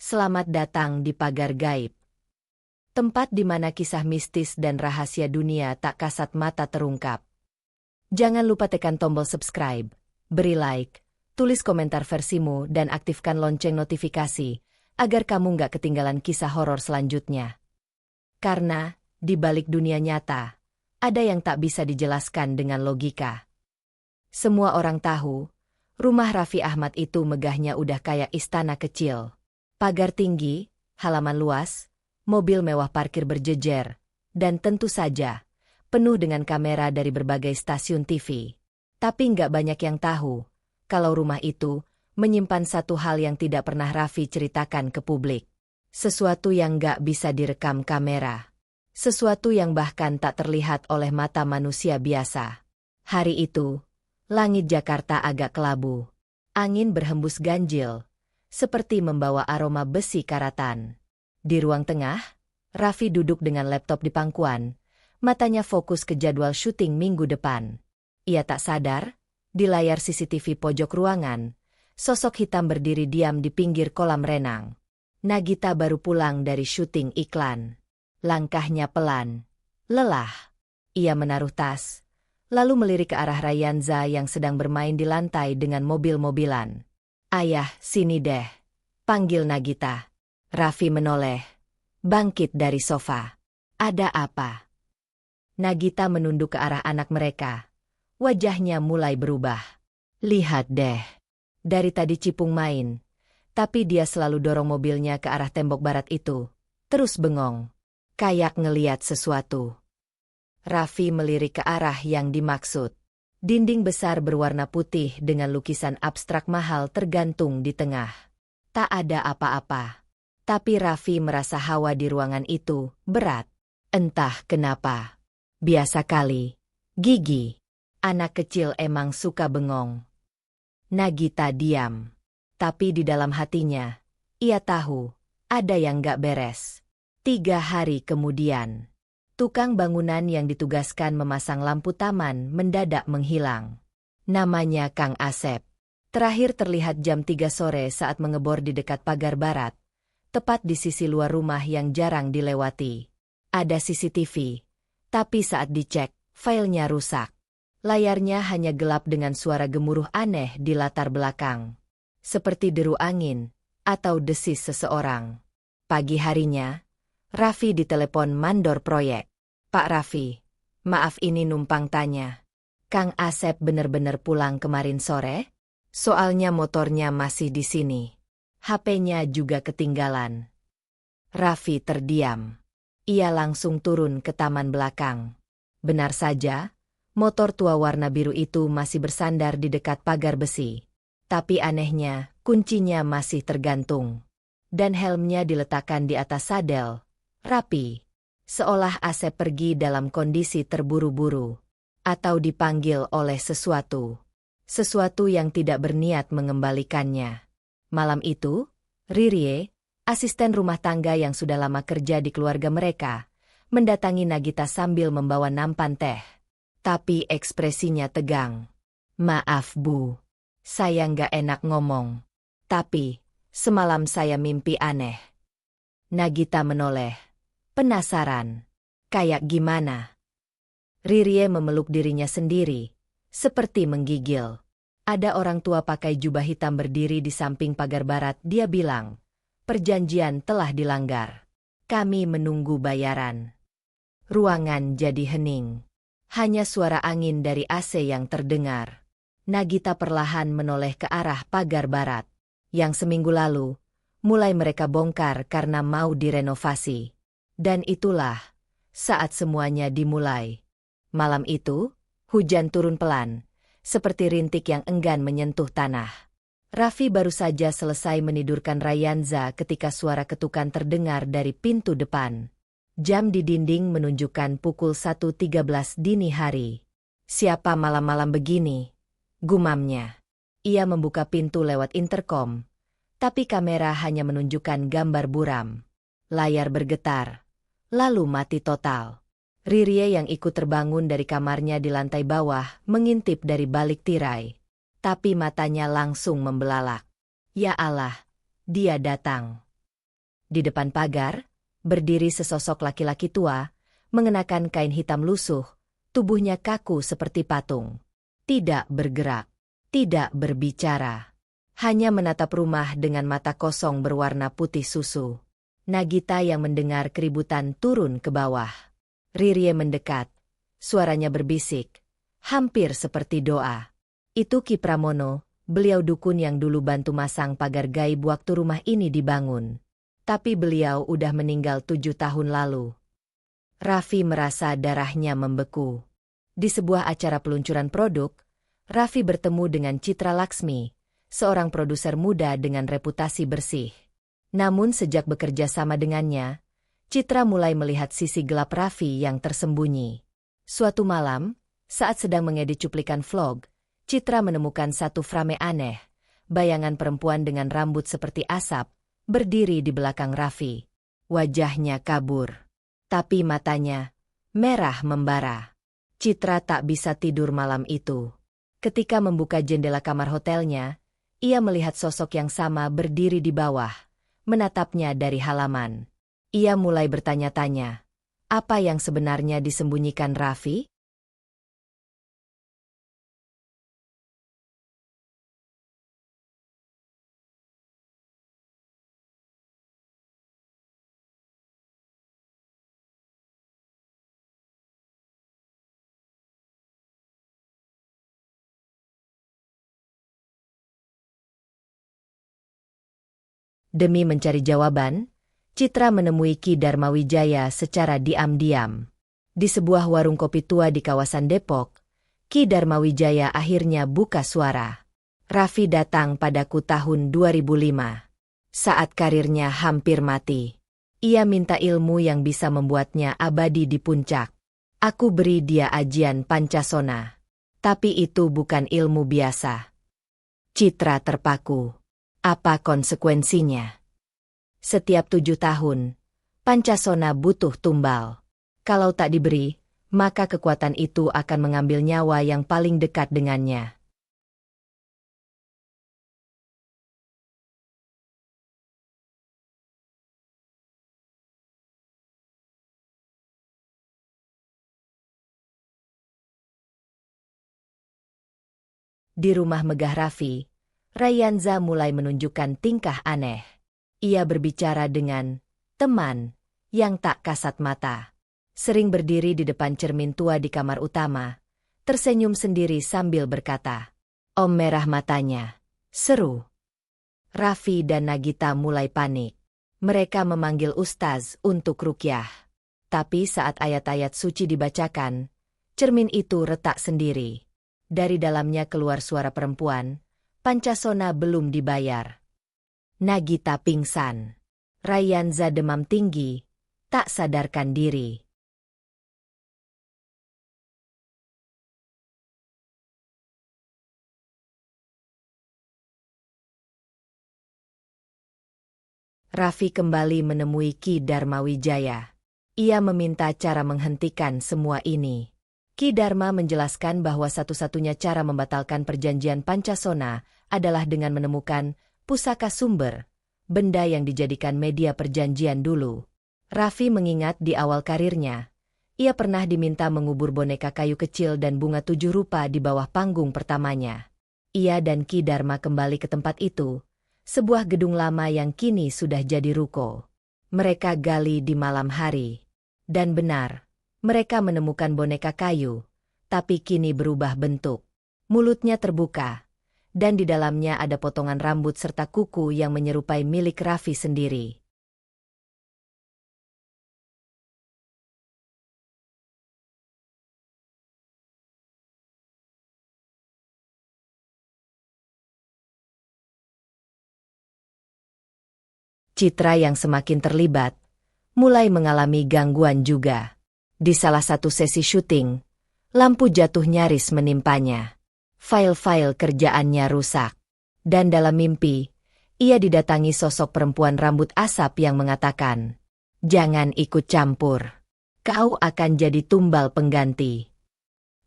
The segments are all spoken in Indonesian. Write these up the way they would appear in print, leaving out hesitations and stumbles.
Selamat datang di Pagar Gaib. Tempat di mana kisah mistis dan rahasia dunia tak kasat mata terungkap. Jangan lupa tekan tombol subscribe, beri like, tulis komentar versimu dan aktifkan lonceng notifikasi agar kamu nggak ketinggalan kisah horor selanjutnya. Karena, di balik dunia nyata, ada yang tak bisa dijelaskan dengan logika. Semua orang tahu, rumah Raffi Ahmad itu megahnya udah kayak istana kecil. Pagar tinggi, halaman luas, mobil mewah parkir berjejer, dan tentu saja, penuh dengan kamera dari berbagai stasiun TV. Tapi nggak banyak yang tahu, kalau rumah itu menyimpan satu hal yang tidak pernah Raffi ceritakan ke publik. Sesuatu yang nggak bisa direkam kamera. Sesuatu yang bahkan tak terlihat oleh mata manusia biasa. Hari itu, langit Jakarta agak kelabu. Angin berhembus ganjil, seperti membawa aroma besi karatan. Di ruang tengah, Raffi duduk dengan laptop di pangkuan, matanya fokus ke jadwal syuting minggu depan. Ia tak sadar, di layar CCTV pojok ruangan, sosok hitam berdiri diam di pinggir kolam renang. Nagita baru pulang dari syuting iklan. Langkahnya pelan, lelah. Ia menaruh tas, lalu melirik ke arah Rayanza yang sedang bermain di lantai dengan mobil-mobilan. "Ayah, sini deh," panggil Nagita. Raffi menoleh, bangkit dari sofa. "Ada apa?" Nagita menunduk ke arah anak mereka. Wajahnya mulai berubah. "Lihat deh." Dari tadi Cipung main, tapi dia selalu dorong mobilnya ke arah tembok barat itu. Terus bengong, kayak ngeliat sesuatu. Raffi melirik ke arah yang dimaksud. Dinding besar berwarna putih dengan lukisan abstrak mahal tergantung di tengah. Tak ada apa-apa. Tapi Raffi merasa hawa di ruangan itu berat. Entah kenapa. Biasa kali. Gigi. Anak kecil emang suka bengong. Nagita diam. Tapi di dalam hatinya, ia tahu, ada yang gak beres. 3 hari kemudian, tukang bangunan yang ditugaskan memasang lampu taman mendadak menghilang. Namanya Kang Asep. Terakhir terlihat jam 3 sore saat mengebor di dekat pagar barat, tepat di sisi luar rumah yang jarang dilewati. Ada CCTV, tapi saat dicek, filenya rusak. Layarnya hanya gelap dengan suara gemuruh aneh di latar belakang. Seperti deru angin, atau desis seseorang. Pagi harinya, Raffi ditelepon mandor proyek. "Pak Raffi, maaf ini numpang tanya. Kang Asep bener-bener pulang kemarin sore? Soalnya motornya masih di sini. HP-nya juga ketinggalan." Raffi terdiam. Ia langsung turun ke taman belakang. Benar saja, motor tua warna biru itu masih bersandar di dekat pagar besi. Tapi anehnya, kuncinya masih tergantung. Dan helmnya diletakkan di atas sadel, rapi. Seolah Asep pergi dalam kondisi terburu-buru. Atau dipanggil oleh sesuatu. Sesuatu yang tidak berniat mengembalikannya. Malam itu, Ririe, asisten rumah tangga yang sudah lama kerja di keluarga mereka, mendatangi Nagita sambil membawa nampan teh. Tapi ekspresinya tegang. "Maaf Bu, saya nggak enak ngomong. Tapi, semalam saya mimpi aneh." Nagita menoleh. Penasaran. "Kayak gimana?" Ririe memeluk dirinya sendiri, seperti menggigil. Ada orang tua pakai jubah hitam berdiri di samping pagar barat. Dia bilang, "Perjanjian telah dilanggar. Kami menunggu bayaran." Ruangan jadi hening. Hanya suara angin dari AC yang terdengar. Nagita perlahan menoleh ke arah pagar barat, yang seminggu lalu, mulai mereka bongkar karena mau direnovasi. Dan itulah, saat semuanya dimulai. Malam itu, hujan turun pelan, seperti rintik yang enggan menyentuh tanah. Raffi baru saja selesai menidurkan Rayanza ketika suara ketukan terdengar dari pintu depan. Jam di dinding menunjukkan pukul 1.13 dini hari. "Siapa malam-malam begini?" gumamnya. Ia membuka pintu lewat interkom, tapi kamera hanya menunjukkan gambar buram. Layar bergetar, lalu mati total. Ririe yang ikut terbangun dari kamarnya di lantai bawah mengintip dari balik tirai. Tapi matanya langsung membelalak. Ya Allah, dia datang. Di depan pagar, berdiri sesosok laki-laki tua, mengenakan kain hitam lusuh, tubuhnya kaku seperti patung. Tidak bergerak, tidak berbicara. Hanya menatap rumah dengan mata kosong berwarna putih susu. Nagita yang mendengar keributan turun ke bawah. Rirye mendekat. Suaranya berbisik, hampir seperti doa. Itu Ki Pramono, beliau dukun yang dulu bantu masang pagar gaib waktu rumah ini dibangun. Tapi beliau udah meninggal 7 tahun lalu. Raffi merasa darahnya membeku. Di sebuah acara peluncuran produk, Raffi bertemu dengan Citra Laksmi, seorang produser muda dengan reputasi bersih. Namun sejak bekerja sama dengannya, Citra mulai melihat sisi gelap Raffi yang tersembunyi. Suatu malam, saat sedang mengedit cuplikan vlog, Citra menemukan satu frame aneh, bayangan perempuan dengan rambut seperti asap, berdiri di belakang Raffi. Wajahnya kabur, tapi matanya merah membara. Citra tak bisa tidur malam itu. Ketika membuka jendela kamar hotelnya, ia melihat sosok yang sama berdiri di bawah, menatapnya dari halaman. Ia mulai bertanya-tanya, apa yang sebenarnya disembunyikan Raffi? Demi mencari jawaban, Citra menemui Ki Darmawijaya secara diam-diam. Di sebuah warung kopi tua di kawasan Depok, Ki Darmawijaya akhirnya buka suara. Raffi datang padaku tahun 2005. Saat karirnya hampir mati. Ia minta ilmu yang bisa membuatnya abadi di puncak. Aku beri dia ajian Pancasona. Tapi itu bukan ilmu biasa. Citra terpaku. Apa konsekuensinya? Setiap 7 tahun, Pancasona butuh tumbal. Kalau tak diberi, maka kekuatan itu akan mengambil nyawa yang paling dekat dengannya. Di rumah megah Raffi, Rayanza mulai menunjukkan tingkah aneh. Ia berbicara dengan teman yang tak kasat mata. Sering berdiri di depan cermin tua di kamar utama, tersenyum sendiri sambil berkata, "Om merah matanya." Seru. Raffi dan Nagita mulai panik. Mereka memanggil ustaz untuk ruqyah. Tapi saat ayat-ayat suci dibacakan, cermin itu retak sendiri. Dari dalamnya keluar suara perempuan, Pancasona belum dibayar. Nagita pingsan. Rayanza demam tinggi, tak sadarkan diri. Raffi kembali menemui Ki Darmawijaya. Ia meminta cara menghentikan semua ini. Ki Darma menjelaskan bahwa satu-satunya cara membatalkan perjanjian Pancasona adalah dengan menemukan pusaka sumber, benda yang dijadikan media perjanjian dulu. Raffi mengingat di awal karirnya, ia pernah diminta mengubur boneka kayu kecil dan bunga 7 rupa di bawah panggung pertamanya. Ia dan Ki Darma kembali ke tempat itu, sebuah gedung lama yang kini sudah jadi ruko. Mereka gali di malam hari. Dan benar, mereka menemukan boneka kayu, tapi kini berubah bentuk. Mulutnya terbuka, dan di dalamnya ada potongan rambut serta kuku yang menyerupai milik Raffi sendiri. Citra yang semakin terlibat, mulai mengalami gangguan juga. Di salah satu sesi syuting, lampu jatuh nyaris menimpanya. File-file kerjaannya rusak. Dan dalam mimpi, ia didatangi sosok perempuan rambut asap yang mengatakan, "Jangan ikut campur. Kau akan jadi tumbal pengganti."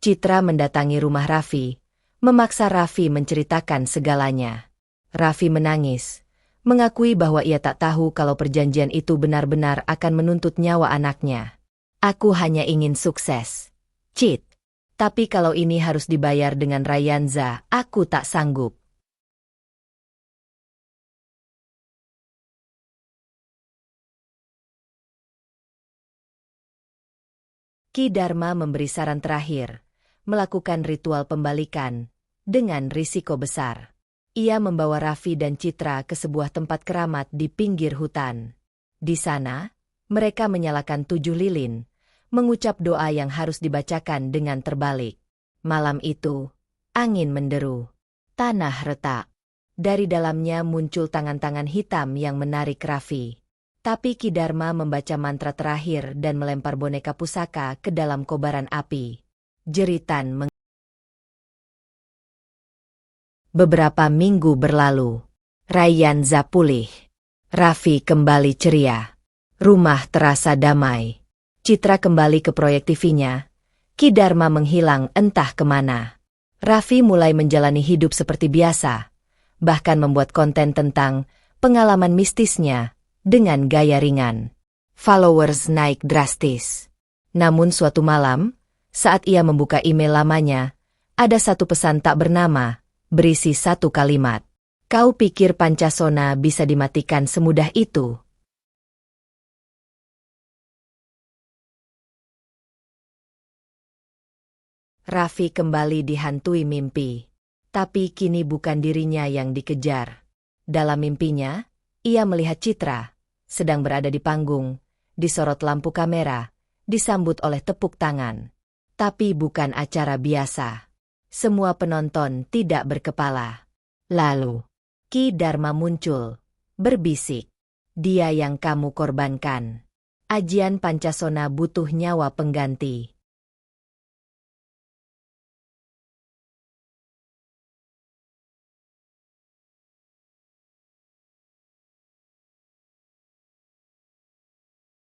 Citra mendatangi rumah Raffi, memaksa Raffi menceritakan segalanya. Raffi menangis, mengakui bahwa ia tak tahu kalau perjanjian itu benar-benar akan menuntut nyawa anaknya. Aku hanya ingin sukses. Cheat. Tapi kalau ini harus dibayar dengan Ryanza, aku tak sanggup. Ki Dharma memberi saran terakhir, melakukan ritual pembalikan, dengan risiko besar. Ia membawa Raffi dan Citra ke sebuah tempat keramat di pinggir hutan. Di sana, mereka menyalakan 7 lilin, mengucap doa yang harus dibacakan dengan terbalik. Malam itu, angin menderu, tanah retak. Dari dalamnya muncul tangan-tangan hitam yang menarik Raffi. Tapi Ki Dharma membaca mantra terakhir dan melempar boneka pusaka ke dalam kobaran api. Jeritan Beberapa minggu berlalu. Ryanza pulih. Raffi kembali ceria. Rumah terasa damai. Citra kembali ke proyek TV-nya. Ki Dharma menghilang entah kemana. Raffi mulai menjalani hidup seperti biasa. Bahkan membuat konten tentang pengalaman mistisnya dengan gaya ringan. Followers naik drastis. Namun suatu malam, saat ia membuka email lamanya, ada satu pesan tak bernama, berisi satu kalimat. Kau pikir Pancasona bisa dimatikan semudah itu? Raffi kembali dihantui mimpi. Tapi kini bukan dirinya yang dikejar. Dalam mimpinya, ia melihat Citra, sedang berada di panggung, disorot lampu kamera, disambut oleh tepuk tangan. Tapi bukan acara biasa. Semua penonton tidak berkepala. Lalu, Ki Dharma muncul, berbisik. Dia yang kamu korbankan. Ajian Pancasona butuh nyawa pengganti.